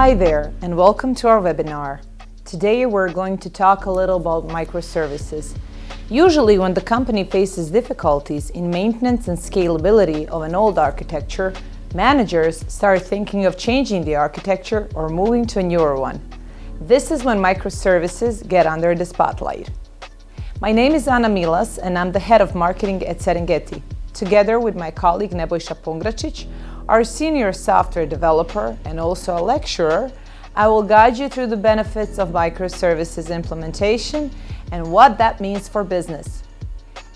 Hi there, and welcome to our webinar. Today we're going to talk a little about microservices. Usually when the company faces difficulties in maintenance and scalability of an old architecture, managers start thinking of changing the architecture or moving to a newer one. This is when microservices get under the spotlight. My name is Milas, and I'm the head of marketing at Serengeti. Together with my colleague Nebojša Pongračić, our senior software developer and also a lecturer, I will guide you through the benefits of microservices implementation and what that means for business.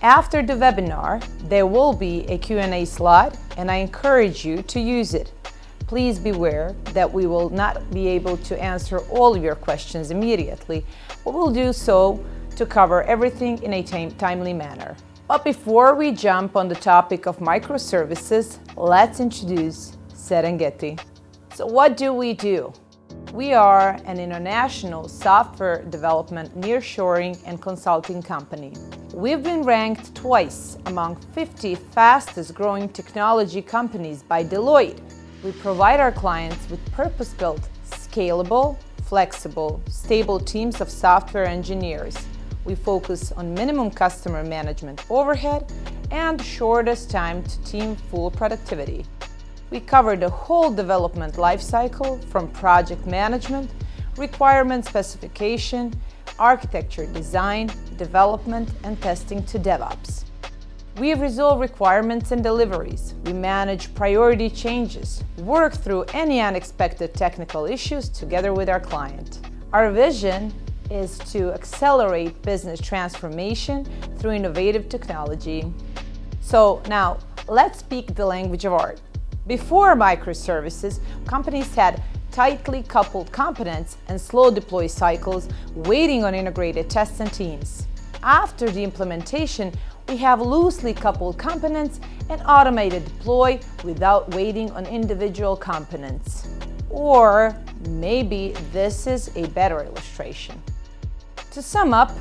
After the webinar, there will be a Q&A slide, and I encourage you to use it. Please beware that we will not be able to answer all of your questions immediately, but we'll do so to cover everything in a timely manner. But before we jump on the topic of microservices, let's introduce Serengeti. So what do? We are an international software development, nearshoring and consulting company. We've been ranked twice among 50 fastest growing technology companies by Deloitte. We provide our clients with purpose-built, scalable, flexible, stable teams of software engineers. We focus on minimum customer management overhead and shortest time to team full productivity. We cover the whole development lifecycle from project management, requirement specification, architecture design, development and testing to DevOps. We resolve requirements and deliveries. We manage priority changes, work through any unexpected technical issues together with our client. Our vision is to accelerate business transformation through innovative technology. So now, let's speak the language of art. Before microservices, companies had tightly coupled components and slow deploy cycles, waiting on integrated tests and teams. After the implementation, we have loosely coupled components and automated deploy without waiting on individual components. Or maybe this is a better illustration. To sum up,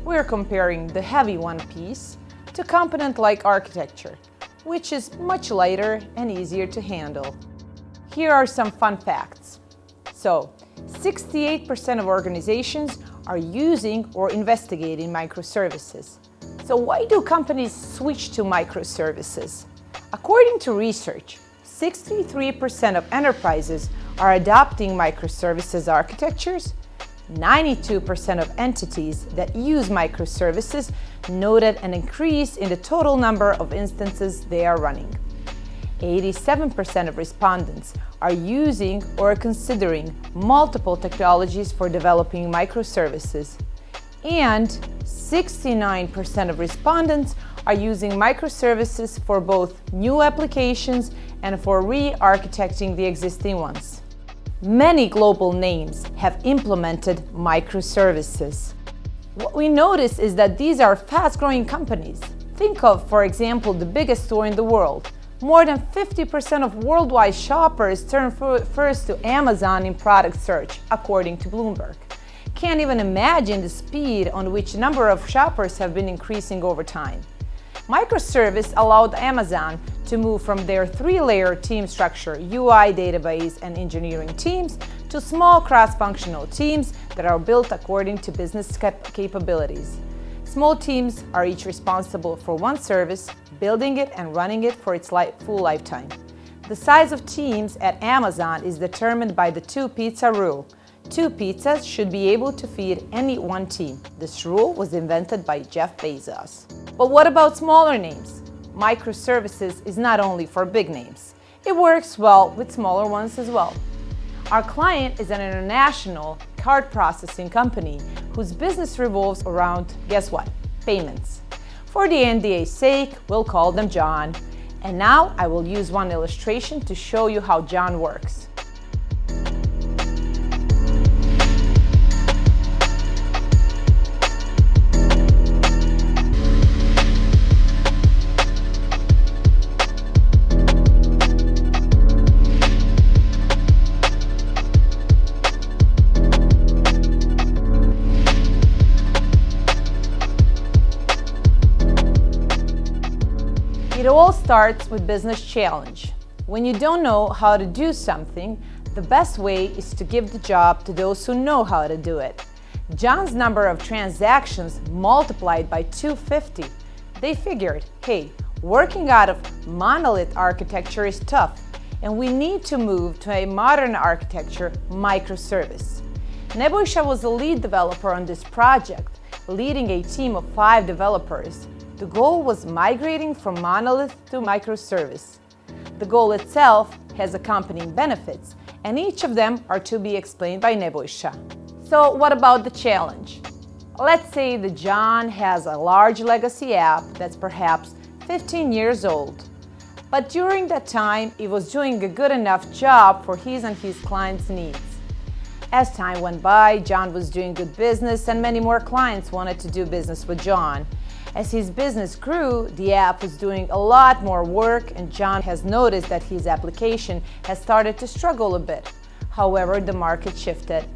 we're comparing the heavy one piece to component-like architecture, which is much lighter and easier to handle. Here are some fun facts. So, 68% of organizations are using or investigating microservices. So why do companies switch to microservices? According to research, 63% of enterprises are adopting microservices architectures. 92% of entities that use microservices noted an increase in the total number of instances they are running. 87% of respondents are using or considering multiple technologies for developing microservices. And 69% of respondents are using microservices for both new applications and for re-architecting the existing ones. Many global names have implemented microservices. What we notice is that these are fast-growing companies. Think of, for example, the biggest store in the world. More than 50% of worldwide shoppers turn first to Amazon in product search, according to Bloomberg. Can't even imagine the speed on which the number of shoppers have been increasing over time. Microservice allowed Amazon to move from their three-layer team structure, UI, database, and engineering teams, to small cross-functional teams that are built according to business capabilities. Small teams are each responsible for one service, building it and running it for its full lifetime. The size of teams at Amazon is determined by the two-pizza rule. 2 pizzas should be able to feed any one team. This rule was invented by Jeff Bezos. But what about smaller names? Microservices is not only for big names. It works well with smaller ones as well. Our client is an international card processing company whose business revolves around, guess what? Payments. For the NDA's sake, we'll call them John. And now I will use one illustration to show you how John works. It all starts with business challenge. When you don't know how to do something, The best way is to give the job to those who know how to do it. John's number of transactions multiplied by 250. They figured, hey, working out of monolith architecture is tough, and we need to move to a modern architecture microservice. Nebojša was the lead developer on this project, leading a team of 5 developers. The goal was migrating from monolith to microservice. The goal itself has accompanying benefits, and each of them are to be explained by Nebojša. So what about the challenge? Let's say that John has a large legacy app that's perhaps 15 years old. But during that time, he was doing a good enough job for his and his clients' needs. As time went by, John was doing good business and many more clients wanted to do business with John. As his business grew, the app was doing a lot more work and John has noticed that his application has started to struggle a bit. However, the market shifted.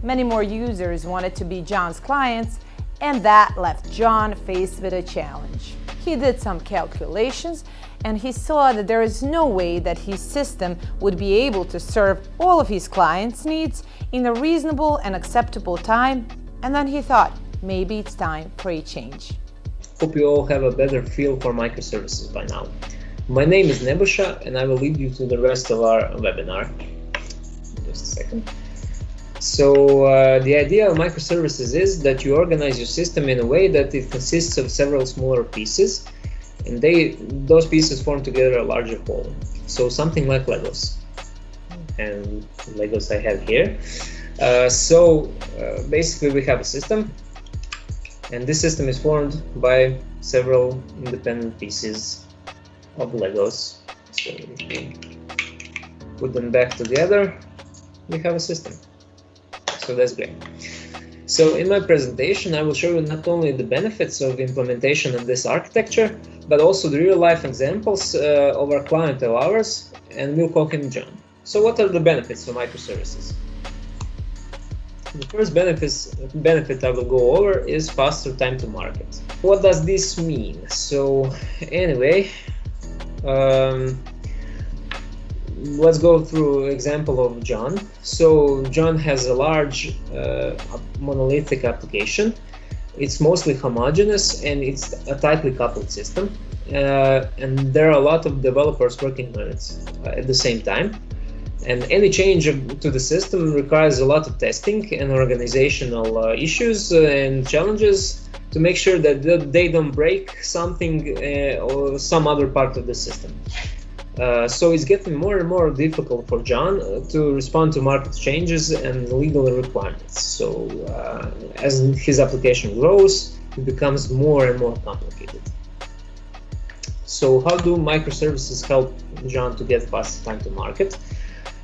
Many more users wanted to be John's clients, and that left John faced with a challenge. He did some calculations and he saw that there is no way that his system would be able to serve all of his clients' needs in a reasonable and acceptable time, and then he thought, maybe it's time for a change. Hope you all have a better feel for microservices by now. My name is Nebojša and I will lead you to the rest of our webinar. Just a second. So the idea of microservices is that you organize your system in a way that it consists of several smaller pieces, and those pieces form together a larger whole. So something like Legos. And Legos I have here. Basically we have a system, and this system is formed by several independent pieces of Legos. So if we put them back together, we have a system. So that's great. So in my presentation, I will show you not only the benefits of implementation of this architecture, but also the real-life examples of our client of ours, and we'll call him John. So what are the benefits of microservices? The first benefit I will go over is faster time to market. What does this mean? So anyway, let's go through example of John. So John has a large monolithic application. It's mostly homogeneous and it's a tightly coupled system. And there are a lot of developers working on it at the same time. And any change to the system requires a lot of testing and organizational issues and challenges to make sure that they don't break something or some other part of the system. So it's getting more and more difficult for John to respond to market changes and legal requirements. So as his application grows, it becomes more and more complicated. So how do microservices help John to get faster time to market?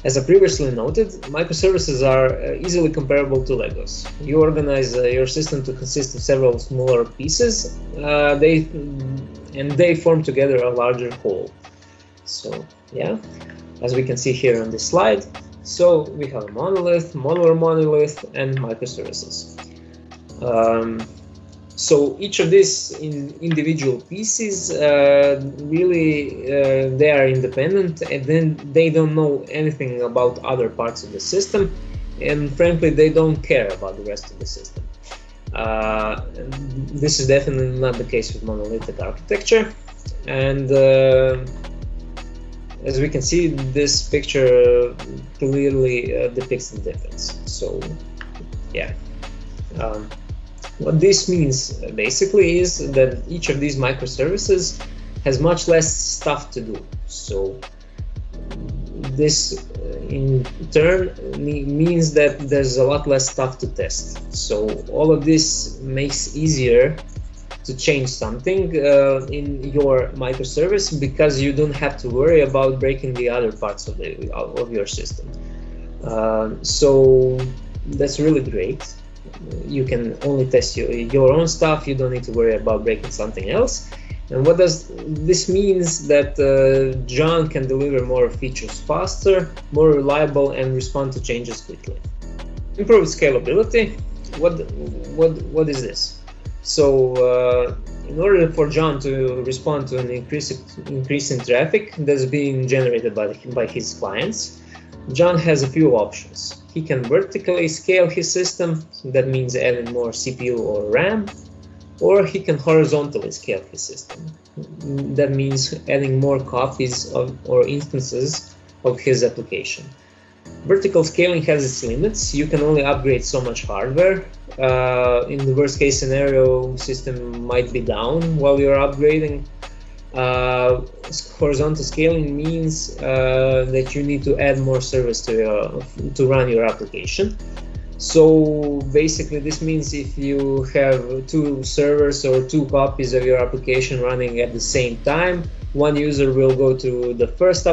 As I previously noted, microservices are easily comparable to Legos. You organize your system to consist of several smaller pieces, and they form together a larger whole. So yeah, as we can see here on this slide, so we have a monolith, modular monolith, and microservices. So each of these individual pieces they are independent, and then they don't know anything about other parts of the system, and frankly they don't care about the rest of the system. This is definitely not the case with monolithic architecture, and as we can see, this picture clearly depicts the difference. So yeah. What this means basically is that each of these microservices has much less stuff to do. So this in turn means that there's a lot less stuff to test. So all of this makes easier to change something in your microservice because you don't have to worry about breaking the other parts of your system. So that's really great. You can only test your own stuff. You don't need to worry about breaking something else. And what does this means? That John can deliver more features faster, more reliable, and respond to changes quickly. Improved scalability. What is this? So in order for John to respond to an increase in traffic that's being generated by his clients, John has a few options. He can vertically scale his system, that means adding more CPU or RAM, or he can horizontally scale his system. That means adding more copies of or instances of his application. Vertical scaling has its limits. You can only upgrade so much hardware. In the worst case scenario, system might be down while you're upgrading. Horizontal scaling means that you need to add more servers to run your application. So basically this means if you have 2 servers or 2 copies of your application running at the same time, one user will go to the first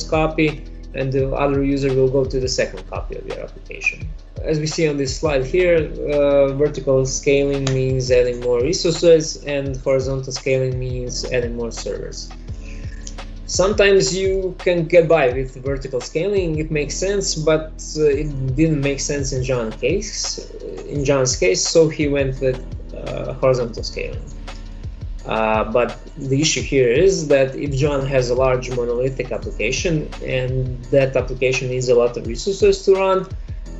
copy, and the other user will go to the second copy of your application. As we see on this slide here, vertical scaling means adding more resources, and horizontal scaling means adding more servers. Sometimes you can get by with vertical scaling, it makes sense, but it didn't make sense in John's case, so he went with horizontal scaling. But the issue here is that if John has a large monolithic application and that application needs a lot of resources to run,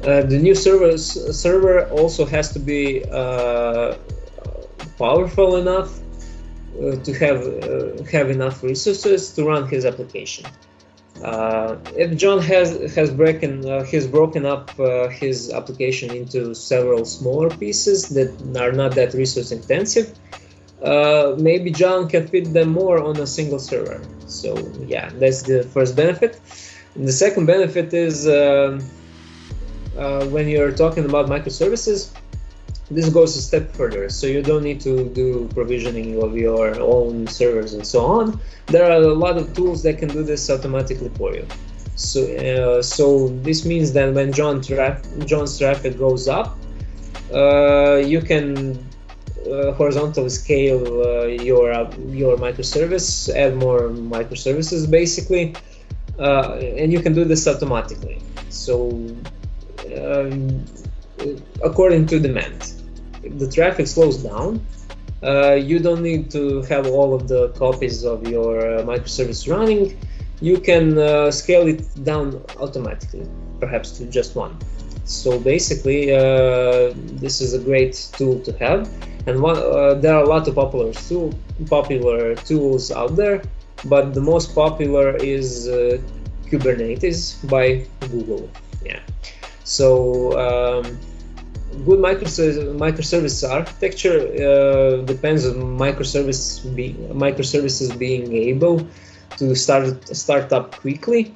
the new server also has to be powerful enough to have enough resources to run his application. If John has broken up his application into several smaller pieces that are not that resource intensive, maybe John can fit them more on a single server. So yeah, that's the first benefit. And the second benefit is when you're talking about microservices, this goes a step further. So you don't need to do provisioning of your own servers and so on. There are a lot of tools that can do this automatically for you. So this means that when John's traffic goes up, you can horizontally scale your microservice, add more microservices basically, and you can do this automatically. So according to demand. If the traffic slows down, you don't need to have all of the copies of your microservice running. You can scale it down automatically, perhaps to just one. So basically, this is a great tool to have. And there are a lot of popular tools out there, but the most popular is Kubernetes by Google. Yeah. So good microservice architecture depends on microservices being able to start up quickly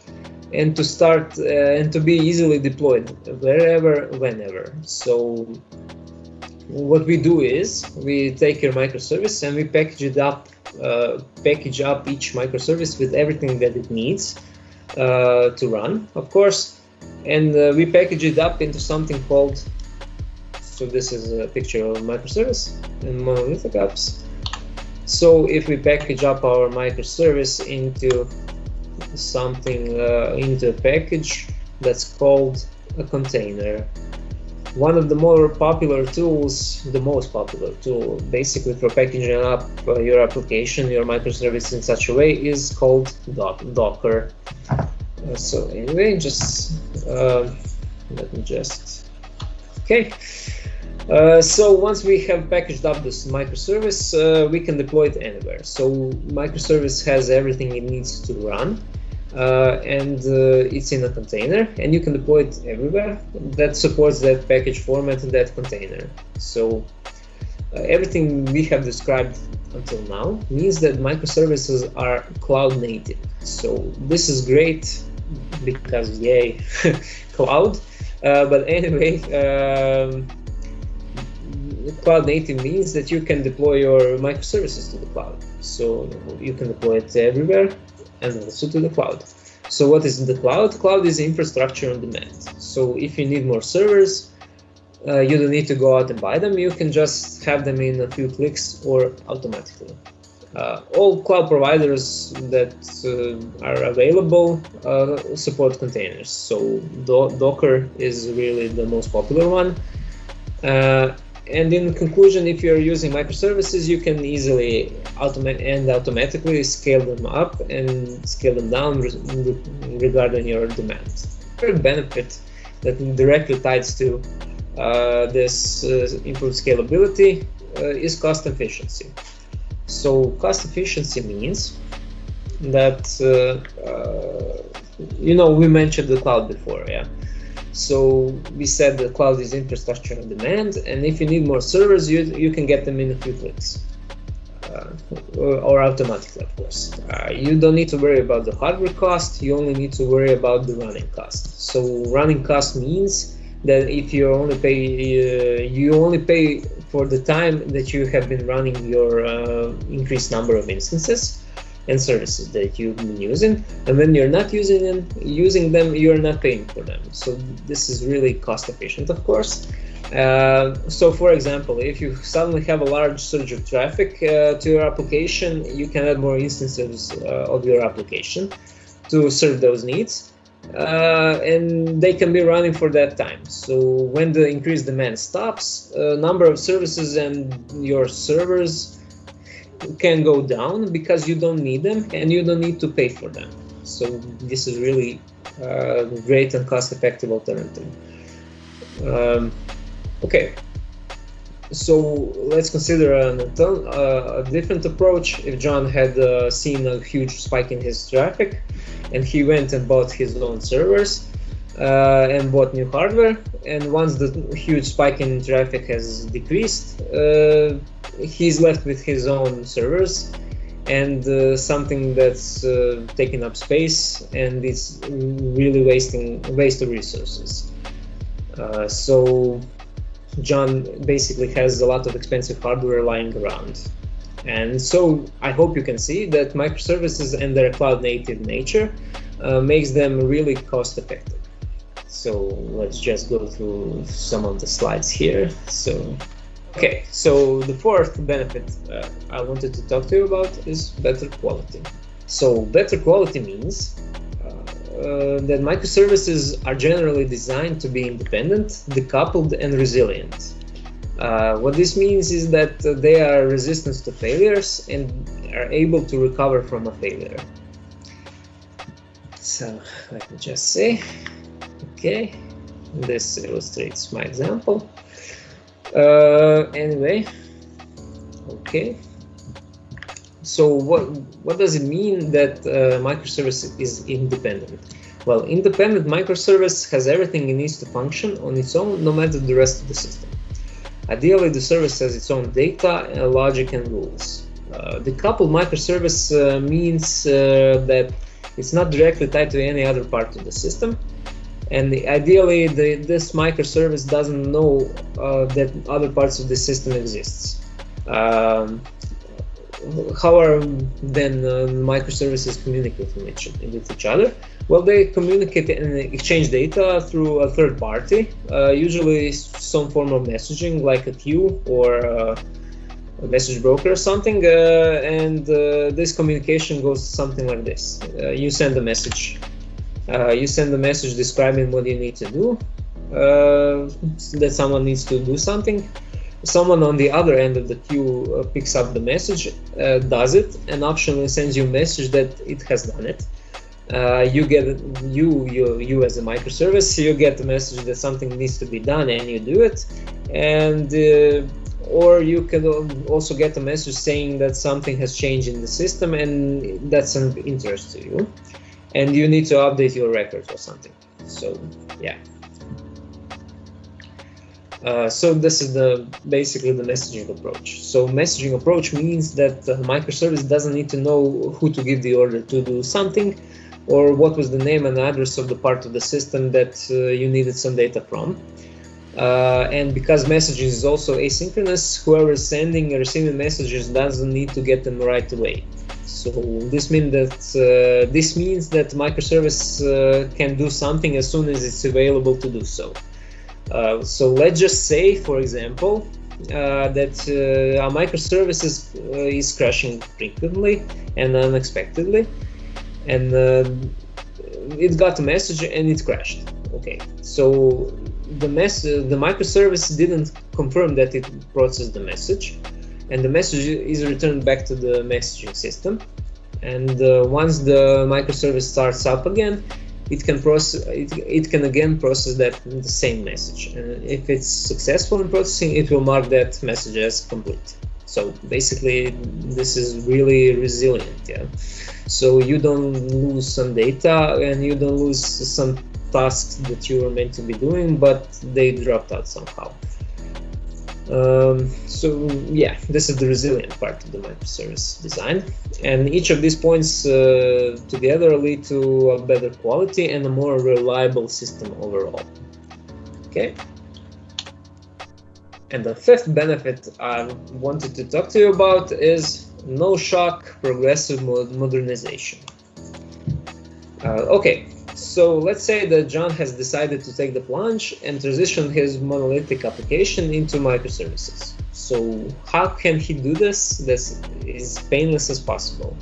and to be easily deployed wherever, whenever. So what we do is we take your microservice and we package up each microservice with everything that it needs to run, of course, and we package it up into something called. So this is a picture of a microservice and monolithic apps. So if we package up our microservice into something, into a package that's called a container. One of the more popular tools, the most popular tool basically for packaging up your application, your microservice in such a way is called Docker. So anyway, just let me just, okay. So once we have packaged up this microservice, we can deploy it anywhere. So microservice has everything it needs to run, and it's in a container, and you can deploy it everywhere that supports that package format in that container. So everything we have described until now means that microservices are cloud native. So this is great because yay, cloud. But anyway, cloud native means that you can deploy your microservices to the cloud. So you can deploy it everywhere and also to the cloud. So what is the cloud? Cloud is infrastructure on demand. So if you need more servers, you don't need to go out and buy them. You can just have them in a few clicks or automatically. All cloud providers that are available support containers. So Docker is really the most popular one. And in conclusion, if you're using microservices, you can easily automatically scale them up and scale them down regarding your demand. Third benefit that directly ties to this improved scalability is cost efficiency. So cost efficiency means that we mentioned the cloud before, yeah. So we said the cloud is infrastructure on demand, and if you need more servers, you can get them in a few clicks, or automatically, of course. You don't need to worry about the hardware cost. You only need to worry about the running cost. So running cost means that if you only pay for the time that you have been running your increased number of instances and services that you've been using, and when you're not using them, you're not paying for them. So this is really cost efficient, of course. So for example, if you suddenly have a large surge of traffic to your application, you can add more instances of your application to serve those needs, and they can be running for that time. So when the increased demand stops, number of services and your servers can go down because you don't need them and you don't need to pay for them. So this is really a great and cost-effective alternative. Okay, so let's consider a different approach. If John had seen a huge spike in his traffic and he went and bought his own servers and bought new hardware, and once the huge spike in traffic has decreased, he's left with his own servers and something that's taking up space, and it's really waste of resources. So John basically has a lot of expensive hardware lying around. And so I hope you can see that microservices and their cloud native nature makes them really cost effective. So let's just go through some of the slides here. Okay, so the fourth benefit I wanted to talk to you about is better quality. So better quality means that microservices are generally designed to be independent, decoupled, and resilient. What this means is that they are resistant to failures and are able to recover from a failure. So let me just say, okay, this illustrates my example. Anyway, okay. So what does it mean that microservice is independent? Well, independent microservice has everything it needs to function on its own, no matter the rest of the system. Ideally, the service has its own data, logic, and rules. Decoupled microservice means that it's not directly tied to any other part of the system. And ideally, this microservice doesn't know that other parts of the system exists. How are then microservices communicating with each other? Well, they communicate and exchange data through a third party, usually some form of messaging like a queue or a message broker or something, and this communication goes something like this. You send a message. You send a message describing what you need to do, that someone needs to do something. Someone on the other end of the queue picks up the message, does it, and optionally sends you a message that it has done it. You as a microservice, you get the message that something needs to be done and you do it, and or you can also get a message saying that something has changed in the system and that's of interest to you, and you need to update your records or something. So yeah. So this is basically the messaging approach. So messaging approach means that the microservice doesn't need to know who to give the order to do something, or what was the name and address of the part of the system that you needed some data from. And because messaging is also asynchronous, whoever is sending and receiving messages doesn't need to get them right away. So this means that microservice can do something as soon as it's available to do so. So let's just say, for example, that a microservice is crashing frequently and unexpectedly, and it got a message and it crashed. Okay, so the microservice didn't confirm that it processed the message, and the message is returned back to the messaging system. And once the microservice starts up again, it can again process the same message. And if it's successful in processing, it will mark that message as complete. So basically, this is really resilient. Yeah. So you don't lose some data and you don't lose some tasks that you were meant to be doing, but they dropped out somehow. So yeah, this is the resilient part of the microservice design, and each of these points together lead to a better quality and a more reliable system overall. Okay. And the fifth benefit I wanted to talk to you about is no shock progressive modernization. Okay. So let's say that John has decided to take the plunge and transition his monolithic application into microservices. So how can he do this? This is painless as possible.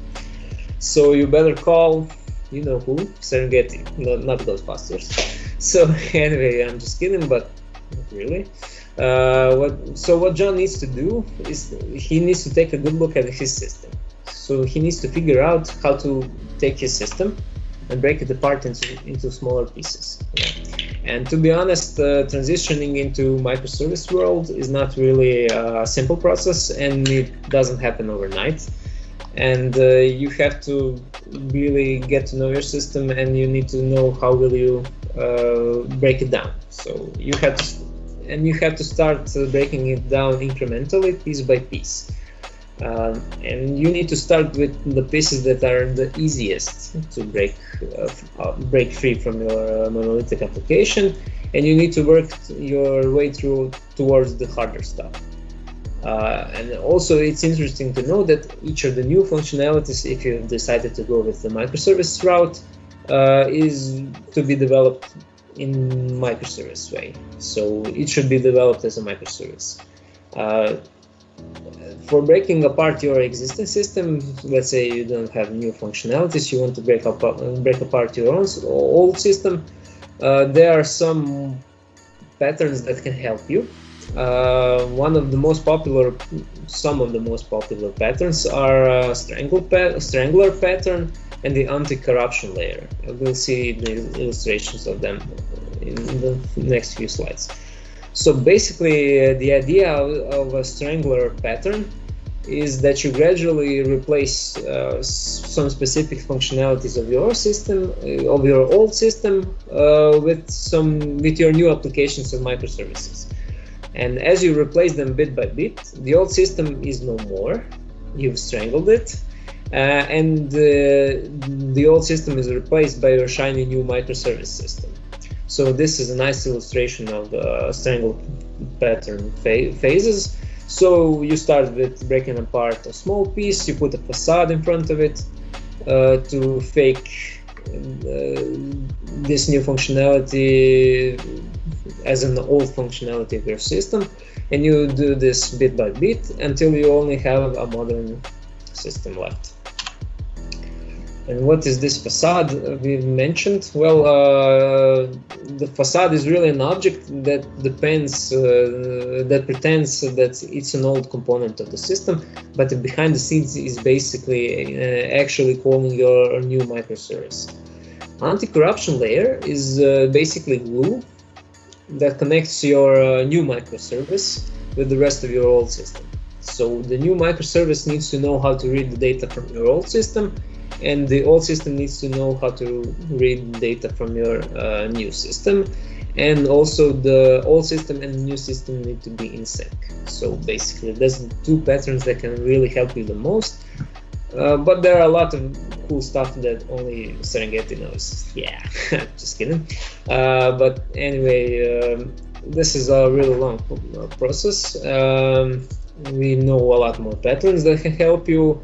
So you better call, you know who, Serengeti, not Ghostbusters. So anyway, I'm just kidding, but not really. What John needs to do is he needs to take a good look at his system. So he needs to figure out how to take his system and break it apart into smaller pieces. Yeah. And to be honest, transitioning into microservice world is not really a simple process, and it doesn't happen overnight. And you have to really get to know your system, and you need to know how will you break it down. So you have to start breaking it down incrementally, piece by piece. And you need to start with the pieces that are the easiest to break free from your monolithic application, and you need to work your way towards the harder stuff. And also, it's interesting to know that each of the new functionalities, if you decided to go with the microservice route, is to be developed in microservice way. So it should be developed as a microservice. For breaking apart your existing system, let's say you don't have new functionalities, you want to break apart your old system, there are some patterns that can help you. Some of the most popular patterns are Strangler pattern and the anti-corruption layer. We'll see the illustrations of them in the next few slides. So basically, the idea of a Strangler pattern is that you gradually replace some specific functionalities of your system, of your old system, with your new applications of microservices. And as you replace them bit by bit, the old system is no more. You've strangled it, and the old system is replaced by your shiny new microservice system. So this is a nice illustration of the Strangler pattern phases. So you start with breaking apart a small piece, you put a facade in front of it to fake this new functionality as an old functionality of your system, and you do this bit by bit until you only have a modern system left. And what is this facade we've mentioned? Well, the facade is really an object that pretends that it's an old component of the system, but behind the scenes is basically actually calling your new microservice. Anti-corruption layer is basically glue that connects your new microservice with the rest of your old system. So the new microservice needs to know how to read the data from your old system, and the old system needs to know how to read data from your new system. And also the old system and the new system need to be in sync. So basically, there's two patterns that can really help you the most. But there are a lot of cool stuff that only Serengeti knows. Yeah, just kidding. But anyway, this is a really long process. We know a lot more patterns that can help you,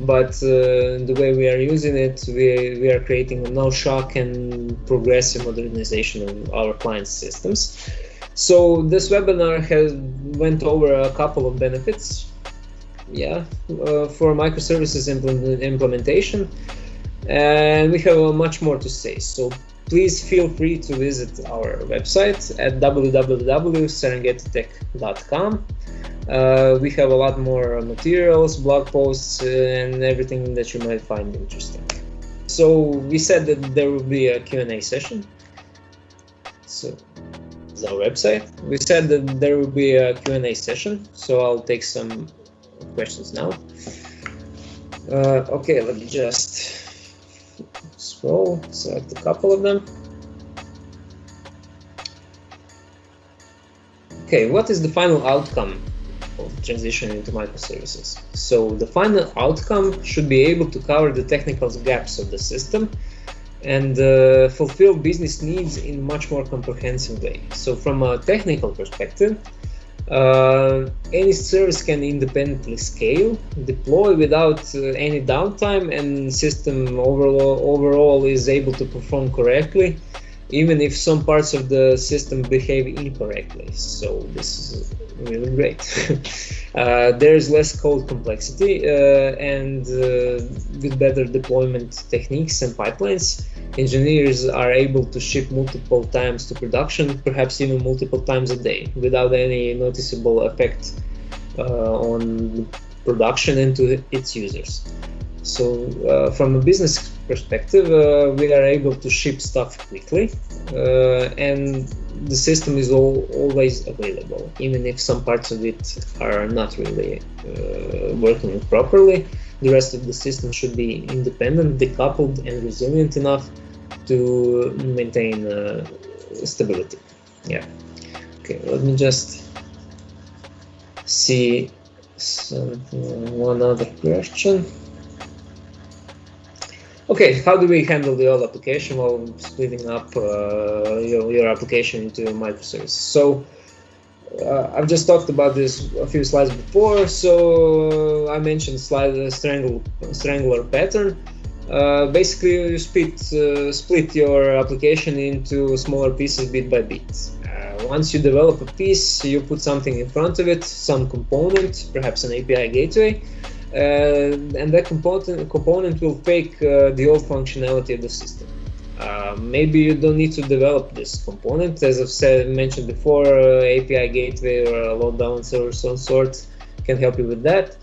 but the way we are using it, we are creating a no shock and progressive modernization of our clients' systems. So this webinar went over a couple of benefits. For microservices implementation, and we have much more to say. So please feel free to visit our website at www.serengetitech.com. We have a lot more materials, blog posts, and everything that you might find interesting. So we said that there will be a Q&A session. So this is our website. We said that there will be a Q&A session, so I'll take some questions now. Okay, let me just scroll, select a couple of them. Okay, what is the final outcome of the transition into microservices? So the final outcome should be able to cover the technical gaps of the system and fulfill business needs in much more comprehensive way. So from a technical perspective, any service can independently scale, deploy without any downtime, and system overall is able to perform correctly, even if some parts of the system behave incorrectly. So this is really great. There's less code complexity and with better deployment techniques and pipelines, engineers are able to ship multiple times to production, perhaps even multiple times a day, without any noticeable effect on production and to its users. So from a business perspective, we are able to ship stuff quickly, and the system is always available, even if some parts of it are not really working properly. The rest of the system should be independent, decoupled, and resilient enough to maintain stability. Yeah. Okay, let me just see one other question. Okay, how do we handle the old application while splitting up your application into microservices? So I've just talked about this a few slides before. So I mentioned Strangler pattern. Basically, you split your application into smaller pieces bit by bit. Once you develop a piece, you put something in front of it, some component, perhaps an API gateway, and that component will fake the old functionality of the system. Maybe you don't need to develop this component. As I've mentioned before, API gateway or a load balancer of some sort can help you with that.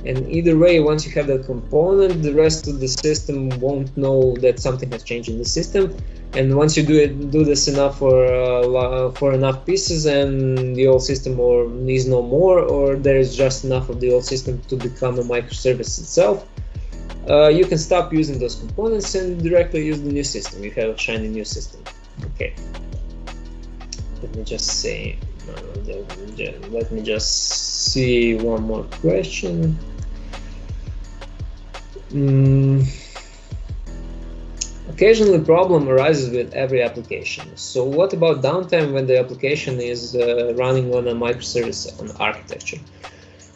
And either way, once you have that component, the rest of the system won't know that something has changed in the system. And once you do this enough for enough pieces, and the old system or needs no more, or there is just enough of the old system to become a microservice itself, you can stop using those components and directly use the new system. You have a shiny new system. Okay. Let me just say. Let me just see one more question. Occasionally, problem arises with every application. So what about downtime when the application is running on a microservice architecture?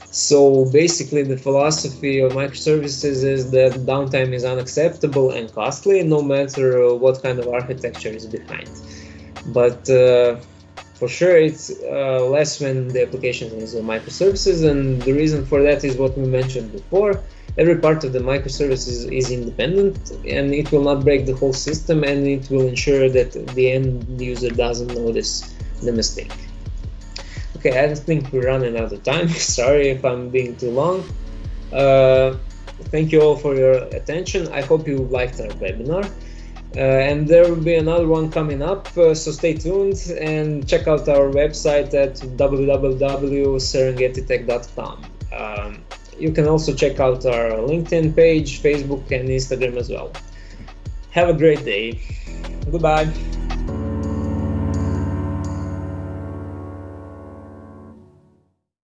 So basically, the philosophy of microservices is that downtime is unacceptable and costly, no matter what kind of architecture is behind. But for sure, it's less when the application is on microservices, and the reason for that is what we mentioned before. Every part of the microservices is independent, and it will not break the whole system, and it will ensure that the end user doesn't notice the mistake. Okay, I think we're running out of time. Sorry if I'm being too long. Thank you all for your attention. I hope you liked our webinar. And there will be another one coming up, so stay tuned and check out our website at www.serengetitech.com. You can also check out our LinkedIn page, Facebook, and Instagram as well. Have a great day. Goodbye.